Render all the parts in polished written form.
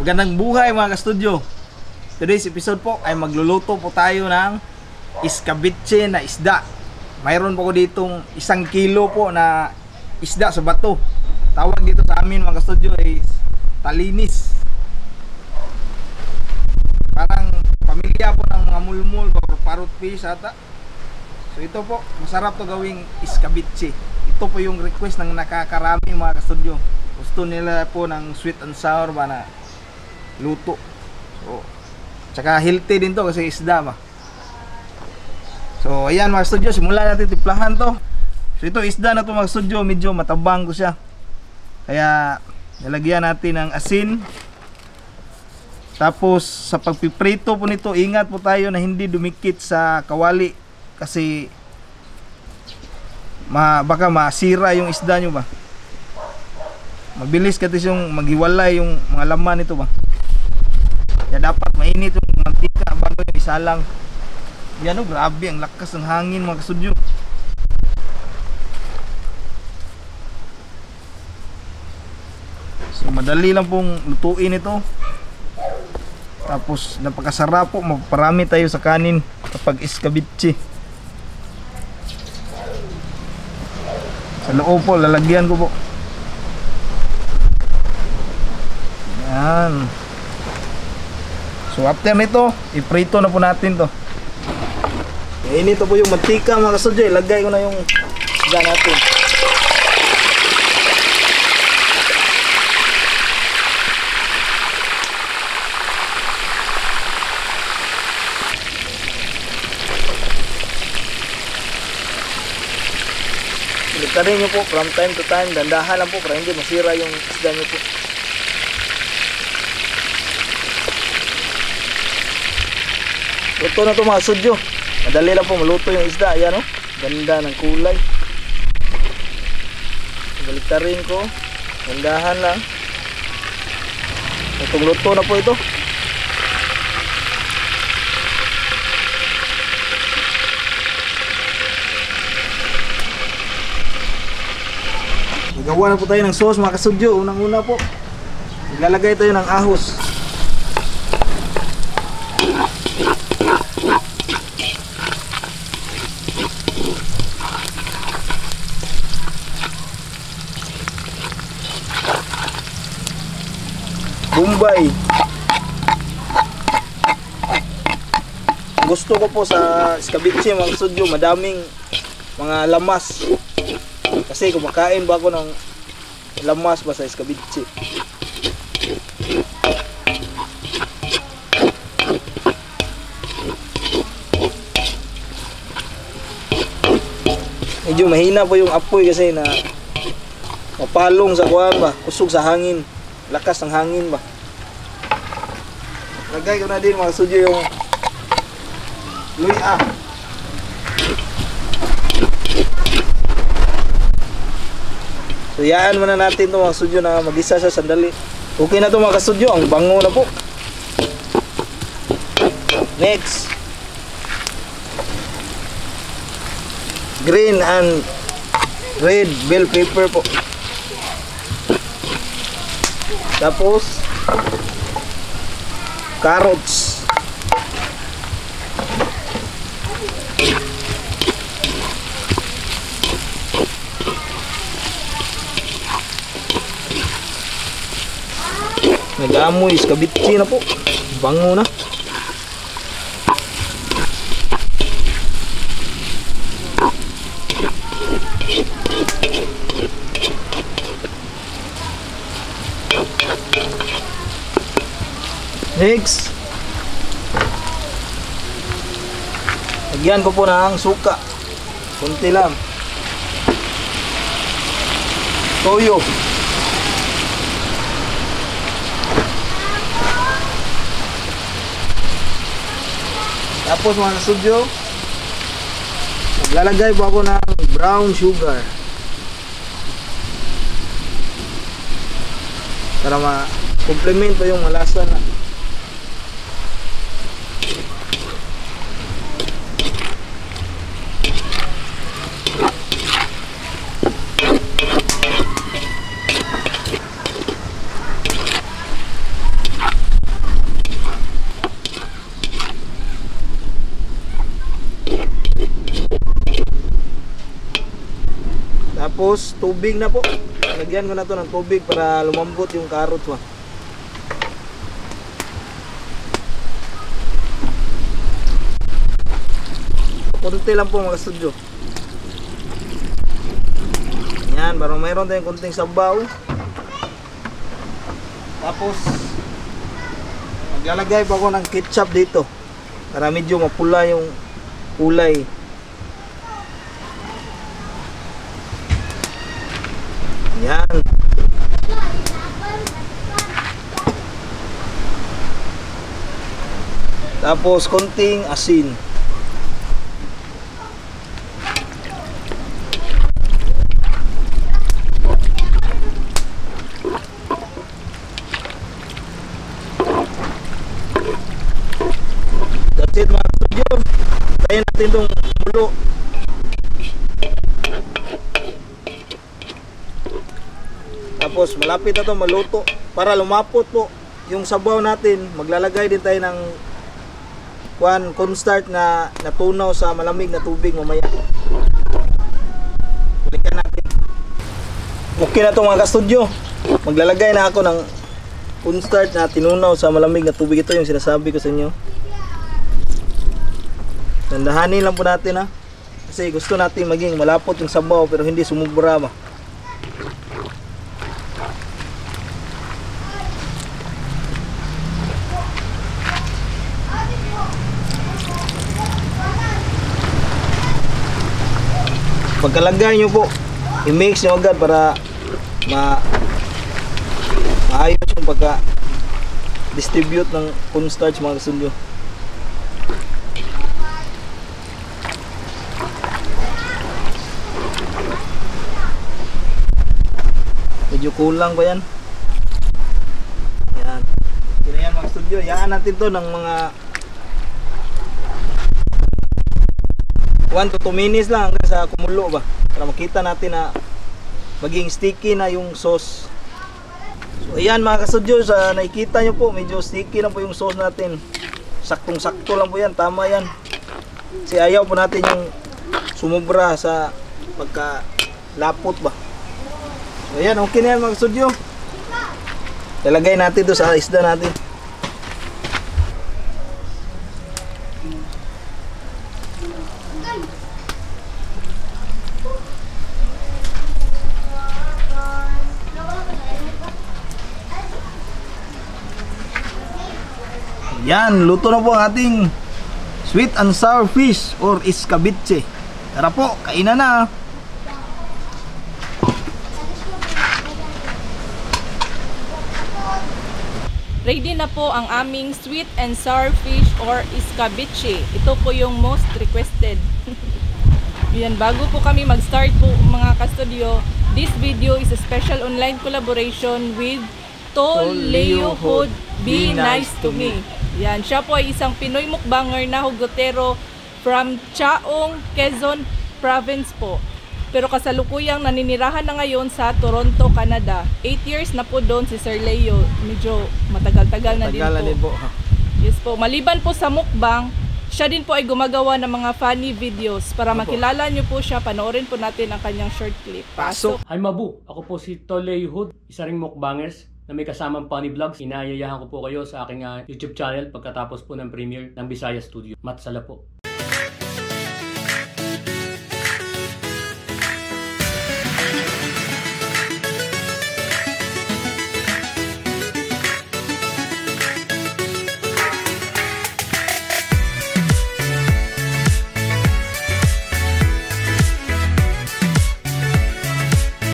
Magandang buhay mga ka-studio. Today's episode po ay magluluto po tayo ng iskabitse na isda. Mayroon po ko ditong 1 kilo po na isda sa bato. Tawag dito sa amin mga ka-studio ay talinis. Parang pamilya po ng mga mulmul or parrot fish ata. So ito po, masarap to gawing iskabitse. Ito po yung request ng nakakarami mga ka-studio. Gusto nila po ng sweet and sour ba na luto. So, tsaka healthy din to kasi isda ba. So, ayan mga studio, simulan natin timplahan to. So, ito isda na to mga studio, medyo matabang ko siya. Kaya, nalagyan natin ng asin. Tapos, sa pagpiprito po nito, ingat po tayo na hindi dumikit sa kawali. Kasi, baka masira yung isda nyo ba. Mabilis kasi yung maghiwalay yung mga laman nito ba. Kaya dapat mainit yung mantika bago yung isalang. Yan o, grabe ang lakas ng hangin mga ka-studio. So madali lang pong lutuin ito. Tapos napakasarap po, maparami tayo sa kanin kapag iskabitse. Sa loob po, lalagyan ko po. Yan. So after nito, iprito na po natin to. Inito po yung mantika mga ka-studio. Ilagay ko na yung isda natin. Iligtarin nyo po from time to time. Dandahan lang po para hindi masira yung isda nyo po. Luto na ito mga ka-studio. Madali lang po maluto yung isda. Ayan o, ganda ng kulay. Baliktarin ko. Gandahan lang. Itong luto na po ito. Magawa na po tayo ng sauce mga ka-studio. Unang-una po, ilalagay tayo ng ahos. Bombay. Gusto ko po sa iskabitse mga studio, madaming mga lamas. Kasi kumakain ba ako ng lamas ba sa iskabitse. Medyo mahina po yung apoy kasi na mapalong sa kuwan ba, usog sa hangin. Lakas ng hangin ba. Lagay ko na din mga studio yung luya. So yaan muna natin ito mga studio na mag-isa sa sandali. Okay na ito mga studio, ang bango na po. Next, green and red bell pepper po. Tapos carrots. Nag-aamoy iskabitse na po. Bango na. Next, lagyan ko po ng suka. Kunti lang. Toyo. Tapos mga ka-studio, maglalagay po ako ng brown sugar para ma-complemento yung malasa na. Tapos tubig na po. Lagyan ko na to ng tubig para lumambot yung carrots ba. Konti lang po mga studio. Yan, para mayroon tayong konting sabaw. Tapos maglalagay pa ako ng ketchup dito para medyo mapula yung kulay. Yan. Tapos konting asin. That's it mga studio. Tayo natin itong mulo. Tapos malapit na ito maluto. Para lumapot po yung sabaw natin, maglalagay din tayo ng cornstarch na natunaw sa malamig na tubig mamaya. Balikan natin. Okay na ito mga ka-studio. Maglalagay na ako ng cornstarch na tinunaw sa malamig na tubig. Ito yung sinasabi ko sa inyo. Dandahanin lang po natin ha. Kasi gusto natin maging malapot yung sabaw pero hindi sumubra ba. Pagkalagay nyo po, i-mix nyo agad para maayos yung pagka-distribute ng cornstarch mga kasunyo. Medyo kulang pa yan. Yan. Kaya yan mga studio. Yaan natin to ng mga 1 to 2 minutes lang hanggang sa kumulo ba. Para makita natin na maging sticky na yung sauce. So ayan mga ka-studio, sa nakikita nyo po, medyo sticky lang po yung sauce natin. Saktong-sakto lang po yan. Tama yan. Kasi ayaw po natin yung sumubra sa pagka-lapot ba. So ayan, okay na yan mga studio. Talagay natin ito sa isda natin. Yan, luto na po ang ating sweet and sour fish or escabeche. Tara po, kainan na. Ready na po ang aming sweet and sour fish or escabeche. Ito po yung most requested. Yan, bago po kami mag-start po mga ka-studio, this video is a special online collaboration with Tol Leo Hood, Be Nice to Me. Yan, siya po ay isang Pinoy mukbanger na hugotero from Chaong, Quezon Province po. Pero kasalukuyang naninirahan na ngayon sa Toronto, Canada. 8 years na po doon si Sir Leo. Medyo matagal-tagal na din po. Yes po. Maliban po sa mukbang, siya din po ay gumagawa ng mga funny videos. Para makilala nyo po siya, panoorin po natin ang kanyang short clip. Pasok! Hi Mabu! Ako po si Tol Leo Hood, isa ring mukbangers na may kasamang funny vlogs. Inayayahan ko po kayo sa aking YouTube channel pagkatapos po ng premiere ng Bisaya Studio. Matsala po!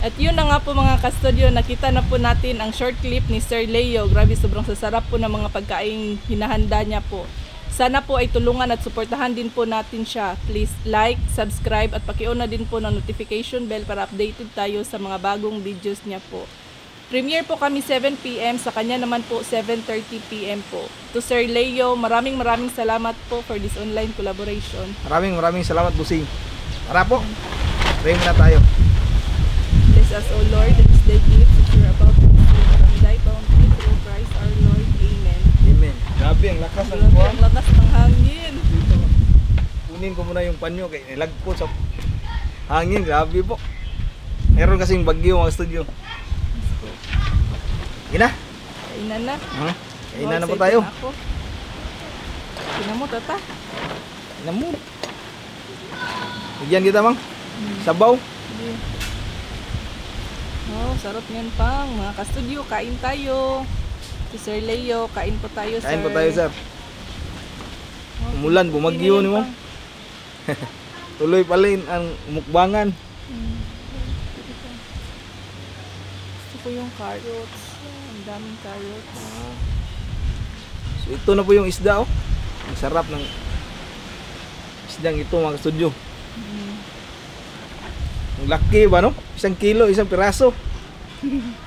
At yun na nga po mga ka-studio, nakita na po natin ang short clip ni Sir Leo. Grabe, sobrang sasarap po ng mga pagkain hinahanda niya po. Sana po ay tulungan at suportahan din po natin siya. Please like, subscribe at paki-on na din po ng notification bell para updated tayo sa mga bagong videos niya po. Premiere po kami 7 PM, sa kanya naman po 7:30 PM po. To Sir Leo, maraming salamat po for this online collaboration. Maraming salamat, Busing. Tara po, pray na tayo. Bless us, O Lord, in this day gift that you're about to receive from thy bounty through Christ our Lord. Amen. Amen. Grabe, ang lakas ng Grabe, buwan. ang lakas ng hangin. Kunin ko muna yung panyo kay nilagpo sa hangin. Grabe po. Meron kasing bagyo mga studio. Ina? Kainan na. Kainan na po Excited tayo. na ako. Tingnan mo, tata. Ina mo. Bigyan kita mang. Sabaw. Oh, sarap niyan pang. Mga ka-studio, kain tayo. Si Sir Leo, kain po tayo, sir. Kain po tayo sir. Oh, Umulan, bumagyo pinayan ni mo. pang. Tuloy pa rin ang mukbangan. Gusto ko yung carrots. Ang daming carrots. So ito na po yung isda oh. Ang sarap ng isdang ito mga studio. Ang laki ba no? 1 kilo, 1 piraso.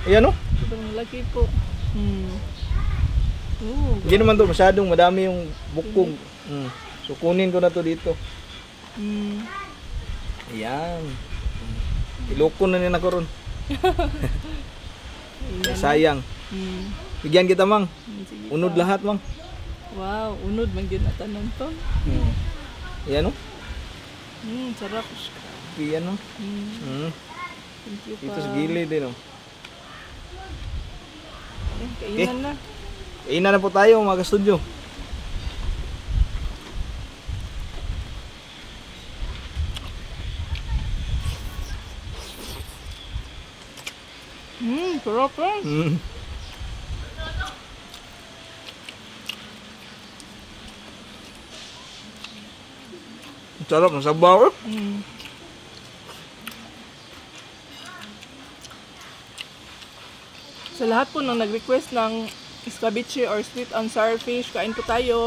Ayan no? Sobrang laki po. Ooh, Hindi naman to masyadong madami yung bukog. So kunin ko na to dito. Ayan. Iloko na nila ko ron. Ay, sayang. Bigyan kita mang. Sige Unod pa. lahat mang. Wow, unod man yun natanan to. Ayan no? Sarap. Ayan no? Thank you Dito pa. sa gilid din no? Kainan na. Kainan na po tayo mga ka-studio. Sarap eh. Sarap ng sabaw eh. Sa lahat po nang nag-request ng escabeche or sweet and sour fish, kain po tayo.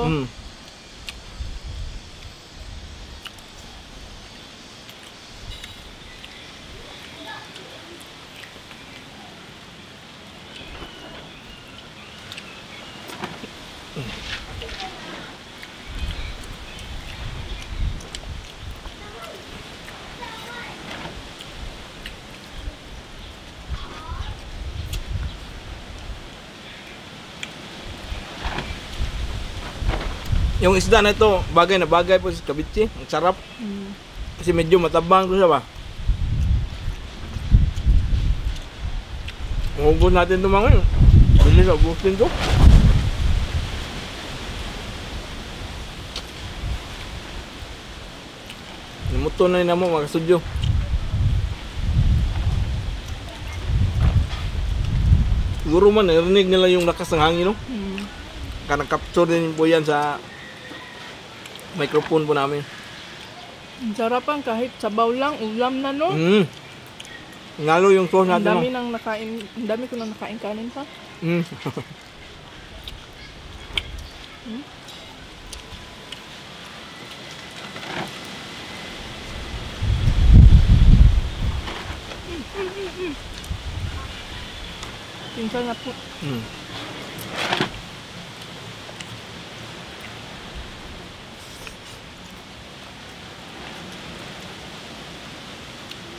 Yung isda na ito, bagay na bagay po sa kabitsi. Ang sarap. Kasi medyo matabang ko siya ba. Mahugod natin ito mga yun. Bilis sa ubusin ito. Namuto na rin mo mga studio. Siguro man, narinig nila yung lakas ng hangin, no? Naka-capture din po yan sa microphone po namin. Ang sarapan kahit sabaw lang, ulam na no. Ngalo yung sauce Ang natin, dami no? nang nakain, ang dami ko nang nakain kanin pa. Pinsan na po.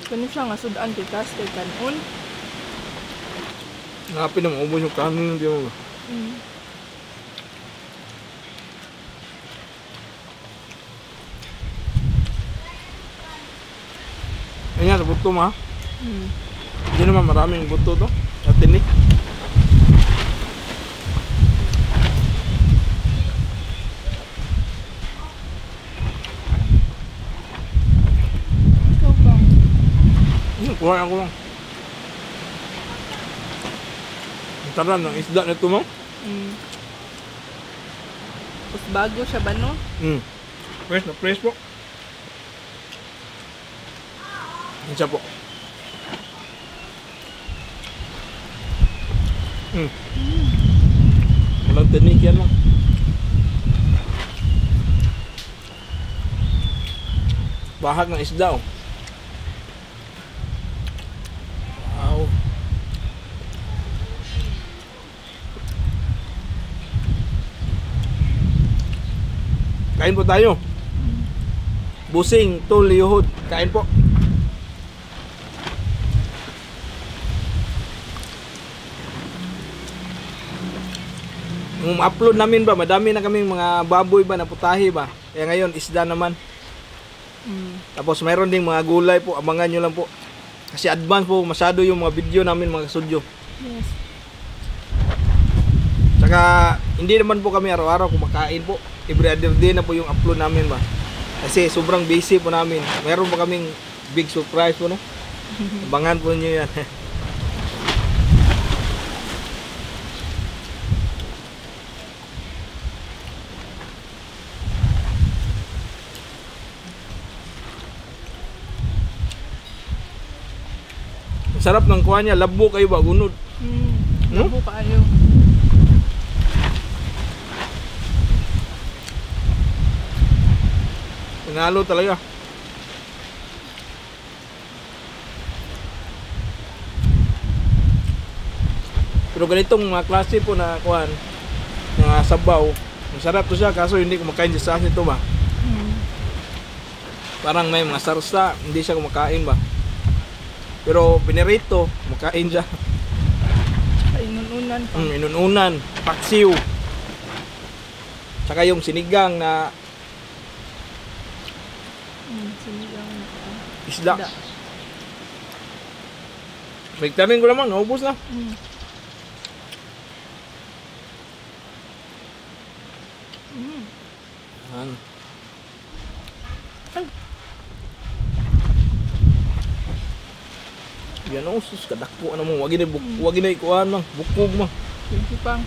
Kani siya nga sudan kay Castel kanon. Napin na maubos yung kanin. Hindi mo. Ayan, sa buto ma. Hindi naman maraming buto to. At tinik. Ikaw ba? Kuha ako lang. Ang taran ng isda na ito mo. Tapos bago siya ba no? Fresh na fresh po. Isa po. Walang tinik yan lang. Bahag ng isda oh. Wow. Kain po tayo. Busing to liyuhod. Kain po. Yung upload namin ba, madami na kaming mga baboy ba, naputahi ba. Kaya ngayon, isda naman. Tapos mayroon ding mga gulay po, abangan nyo lang po. Kasi advance po masyado yung mga video namin mga studio. Yes. Tsaka hindi naman po kami araw-araw kumakain po. Every other day na po yung upload namin ba. Kasi sobrang busy po namin. Meron pa kaming big surprise po no. Abangan po niyo yan. Ang sarap ng kuha niya, labo kayo ba, gunod. Labo kaayo. Pinalo talaga. Pero ganitong mga klase po na kuhan, mga sabaw, masarap to siya kaso hindi kumakain sa sauce nito ba. Parang may mga sarsa, hindi siya kumakain ba. Pero pinirito, kumakain siya. Inununan pa. Inununan, paksiw. Tsaka yung sinigang na Sinigang na isda. Nagtanin ko naman, naubos na. Ano? Yan o, sus, kadako na mo. Wag na ikuhan mang, bukog mang. Thank you pang.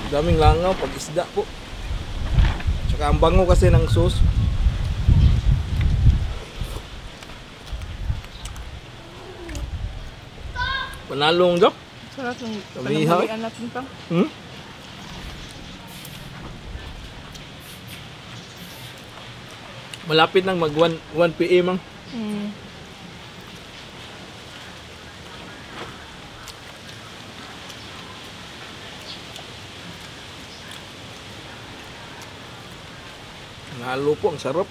Daming langaw, pag isda po. Tsaka ang bango kasi ng sauce. Panalong job. Sarap ng Kamiha. panamalian natin pang. Malapit nang mag 1 PM ang. Nalo po, ang sarap.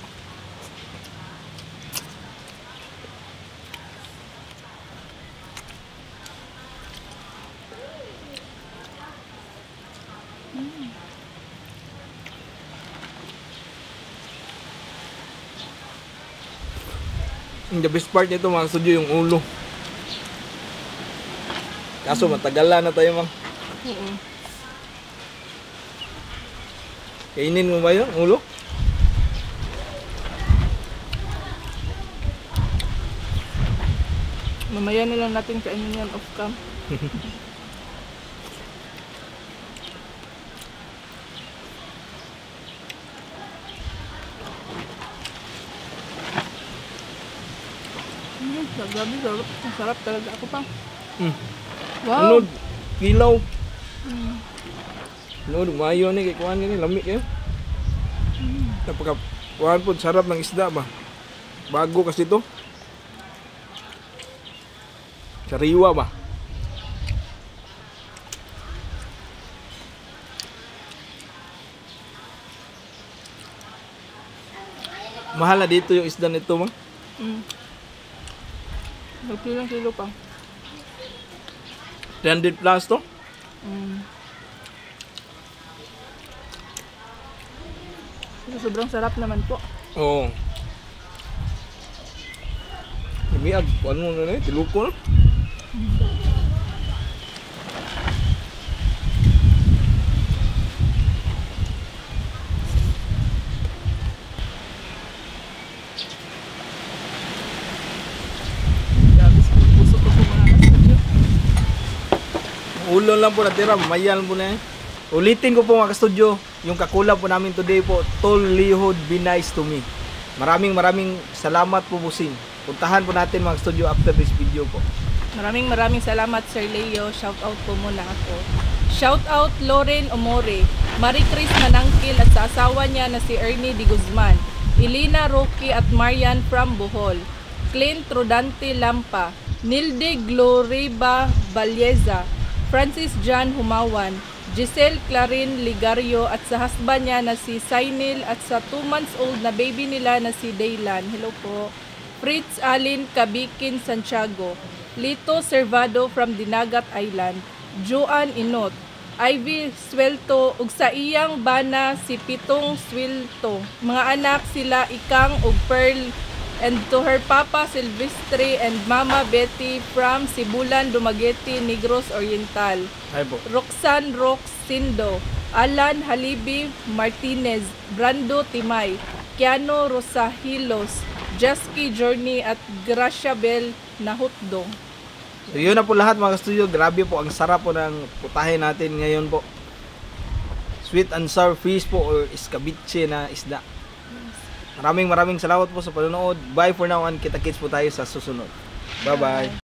The best part nito mga studio yung ulo. Kaso matagalan na tayo mang. Oo. Kainin mo ba yun, ulo? Mamaya na lang natin kainin yan off cam. Grabe, sarap. Ang sarap talaga ako pang. Wow! Ano? Kilaw. Ano, dumayo ni kay kuhan ni lamig kayo. Napaka kuhan po, sarap ng isda ba? Bago kasi to. Sariwa ba? Mahal na dito yung isda nito mang. Nagpilang kilo pang. 300 plus to. Sobrang sarap naman po. Oo. Lumiyag, ano na eh, tiluko na. Ulo lang po natira, mayan po na eh. Ulitin ko po mga ka-studio, yung kakulab po namin today po, Tol Lihod, Be Nice to Me. Maraming salamat po busing. Puntahan po natin mga studio after this video po. Maraming salamat Sir Leo. Shout out po muna ako. Shout out Loren Omore, Marie Chris Manangkil at sa asawa niya na si Ernie Di Guzman, Elena Rocky at Marian from Bohol, Clint Rodante Lampa, Nilde Gloriba Balyeza, Francis John Humawan, Giselle Clarin Ligario at sa husband niya na si Sainil at sa 2 months old na baby nila na si Daylan. Hello po. Fritz Alin Kabikin Santiago, Lito Servado from Dinagat Island, Joan Inot, Ivy Swelto ug sa iyang bana si Pitong Swelto. Mga anak sila Ikang ug Pearl And to her Papa Silvestre and Mama Betty from Sibulan, Dumaguete, Negros Oriental. Ay po. Roxanne Roxindo, Alan Halibi Martinez, Brando Timay, Kiano Rosahilos, Jasky Journey at Gracia Bell Nahutdong. So yun na po lahat mga ka-studio. Grabe po, ang sarap po ng putahe natin ngayon po. Sweet and sour fish po or escabeche na isda. Maraming salamat po sa panonood. Bye for now and kita-kits po tayo sa susunod. Bye-bye.